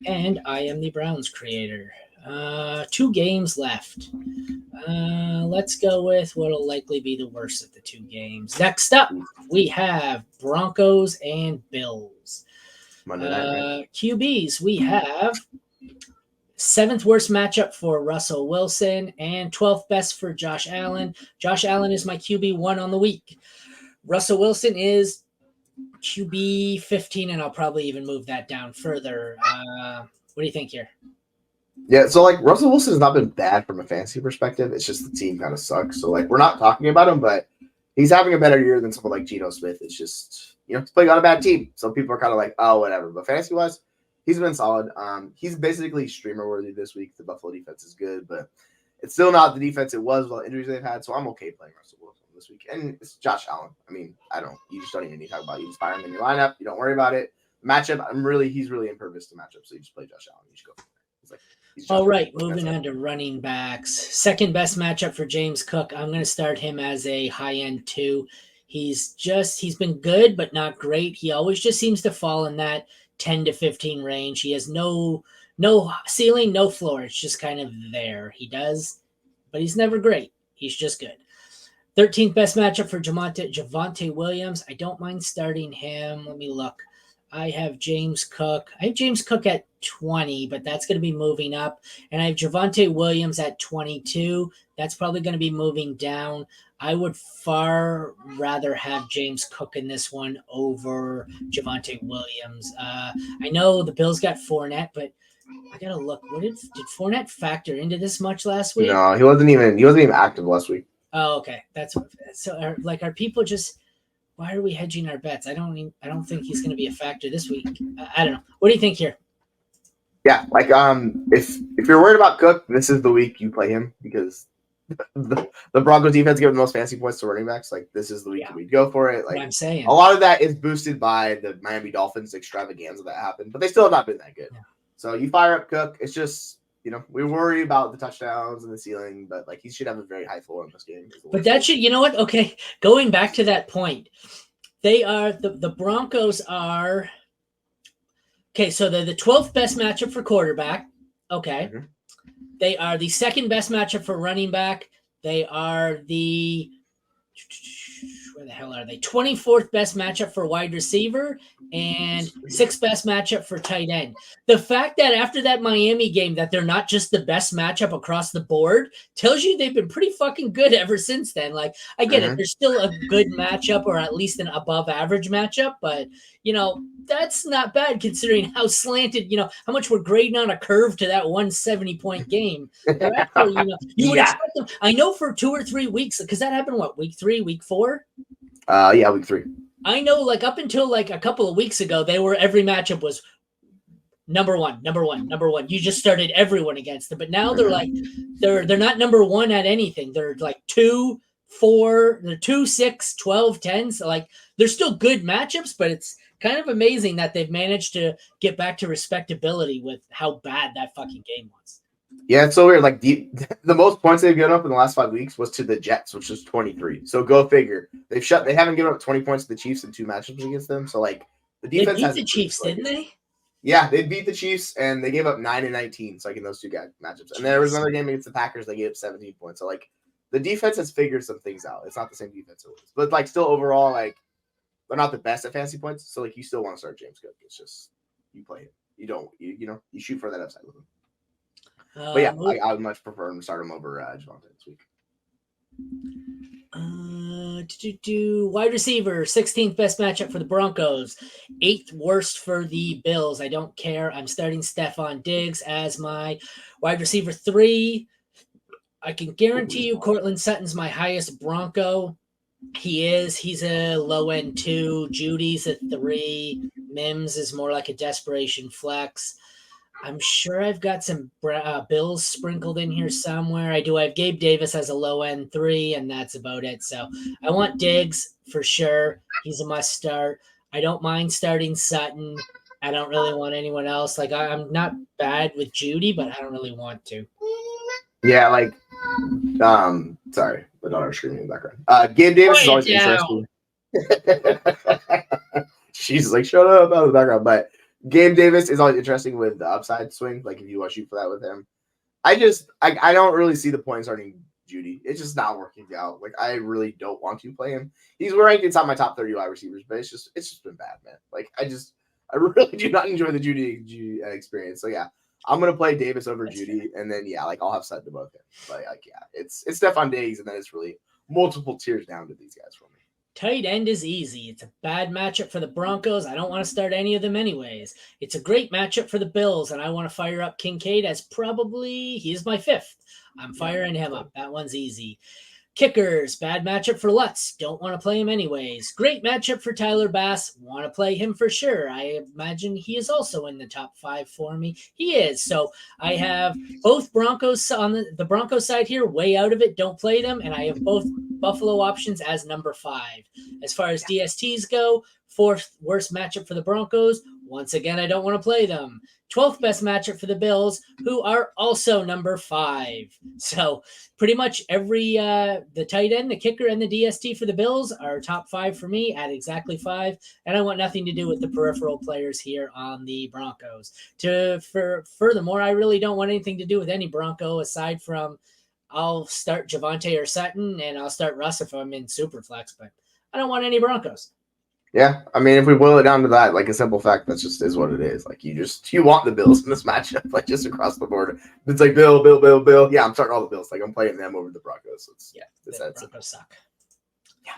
And I am the Browns creator. 2 games left. Let's go with what'll likely be the worst of the 2 games. Next up, we have Broncos and Bills. Monday night, right? QBs, we have seventh worst matchup for Russell Wilson and 12th best for Josh Allen. Josh Allen is my QB1 on the week. Russell Wilson is QB 15, and I'll probably even move that down further. What do you think here? Yeah, so like Russell Wilson has not been bad from a fantasy perspective. It's just the team kind of sucks. So like we're not talking about him, but he's having a better year than someone like Geno Smith. It's just he's playing on a bad team. So people are kind of like, oh, whatever. But fantasy wise, he's been solid. He's basically streamer worthy this week. The Buffalo defense is good, but it's still not the defense it was with all the injuries they've had. So I'm okay playing Russell Wilson this week. And it's Josh Allen. I mean, you just don't even need to talk about it. You just fire him in your lineup. You don't worry about it. Matchup, he's really impervious to matchup. So you just play Josh Allen. You just go. All right, moving on to running backs. Second best matchup for James Cook. I'm going to start him as a high end 2. He's been good, but not great. He always just seems to fall in that 10 to 15 range. He has no ceiling, no floor. It's just kind of there. He does, but he's never great. He's just good. 13th best matchup for Javonte Williams. I don't mind starting him. Let me look. I have James Cook. I have James Cook at 20, but that's going to be moving up. And I have Javonte Williams at 22. That's probably going to be moving down. I would far rather have James Cook in this one over Javonte Williams. I know the Bills got Fournette, but I gotta look. Did Fournette factor into this much last week? No, he wasn't even active last week. Oh, okay. That's so. Are people just? Why are we hedging our bets? I don't think he's going to be a factor this week. I don't know. What do you think here? Yeah, like if you're worried about Cook, this is the week you play him because the Broncos defense give the most fantasy points to running backs. Like this is the week we'd go for it. Like what I'm saying, a lot of that is boosted by the Miami Dolphins extravaganza that happened, but they still have not been that good. Yeah. So you fire up Cook. It's just we worry about the touchdowns and the ceiling, but like he should have a very high floor in this game. But that should, you know what? Okay, going back to that point, they are the Broncos are okay. So they're the 12th best matchup for quarterback. Okay, They are the second best matchup for running back. They are where the hell are they? 24th best matchup for wide receiver and 6th best matchup for tight end. The fact that after that Miami game that they're not just the best matchup across the board tells you they've been pretty fucking good ever since then. Like, I get it. There's still a good matchup or at least an above average matchup, but that's not bad considering how slanted, how much we're grading on a curve to that 170-point game. Actually, you would expect them. I know for 2 or 3 weeks, because that happened, week 3, week 4? Yeah, week 3. I know, up until a couple of weeks ago, every matchup was number one. You just started everyone against them, but now they're not number one at anything. They're 2, 4, they're 2, 6, 12, 10. So they're still good matchups, but it's kind of amazing that they've managed to get back to respectability with how bad that fucking game was. Yeah, it's so weird. The most points they've given up in the last 5 weeks was to the Jets, which is 23. So go figure. They haven't given up 20 points to the Chiefs in 2 matchups against them. So the defense they beat the Chiefs, didn't they? Yeah, they beat the Chiefs and they gave up 9 and 19. So in those 2 matchups, and there was another game against the Packers. They gave up 17 points. So the defense has figured some things out. It's not the same defense it was, but still overall they're not the best at fantasy points. So you still want to start James Cook. It's just you play it. You don't you shoot for that upside with him. But yeah, I would much prefer him to start him over Javonte this week. Wide receiver, 16th best matchup for the Broncos, 8th worst for the Bills. I don't care. I'm starting Stephon Diggs as my wide receiver 3. I can guarantee you Cortland Sutton's my highest Bronco. He's a low end 2. Judy's a 3. Mims is more like a desperation flex. I'm sure I've got some Bills sprinkled in here somewhere. I do. I have Gabe Davis as a low end 3, and that's about it. So I want Diggs for sure. He's a must start. I don't mind starting Sutton. I don't really want anyone else. I'm not bad with Judy, but I don't really want to. Yeah, sorry, the daughter's screaming in the background. Gabe Davis is always interesting. She's shut up out of the background, but Gabe Davis is always interesting with the upside swing. Like if you want to shoot for that with him, I don't really see the point starting Judy. It's just not working out. Like I really don't want to play him. He's ranked inside my top 30 wide receivers, but it's just been bad, man. Like I really do not enjoy the Judy experience. So yeah, I'm gonna play Davis over That's Judy, fair. And then yeah, like I'll have Sutton above him. But like yeah, it's Stephon Diggs, and then it's really multiple tiers down to these guys for me. Tight end is easy. It's a bad matchup for the Broncos. I don't want to start any of them anyways. It's a great matchup for the Bills, and I want to fire up Kincaid as he's my fifth. I'm firing him up. That one's easy. Kickers, bad matchup for Lutz. Don't want to play him anyways. Great matchup for Tyler Bass. Want to play him for sure. I imagine he is also in the top 5 for me. He is. So I have both Broncos on the Broncos side here, way out of it. Don't play them. And I have both Buffalo options as number 5. As far as DSTs go, 4th worst matchup for the Broncos. Once again, I don't want to play them. 12th best matchup for the Bills, who are also number 5. So pretty much every the tight end, the kicker, and the DST for the Bills are top 5 for me at exactly 5. And I want nothing to do with the peripheral players here on the Broncos. Furthermore, I really don't want anything to do with any Bronco aside from I'll start Javonte or Sutton, and I'll start Russ if I'm in Superflex, but I don't want any Broncos. Yeah, I mean, if we boil it down to that, like a simple fact, that's just is what it is. Like you want the Bills in this matchup, like just across the board. It's like Bill. Yeah, I'm starting all the Bills. Like I'm playing them over the Broncos. So the Broncos suck. Yeah.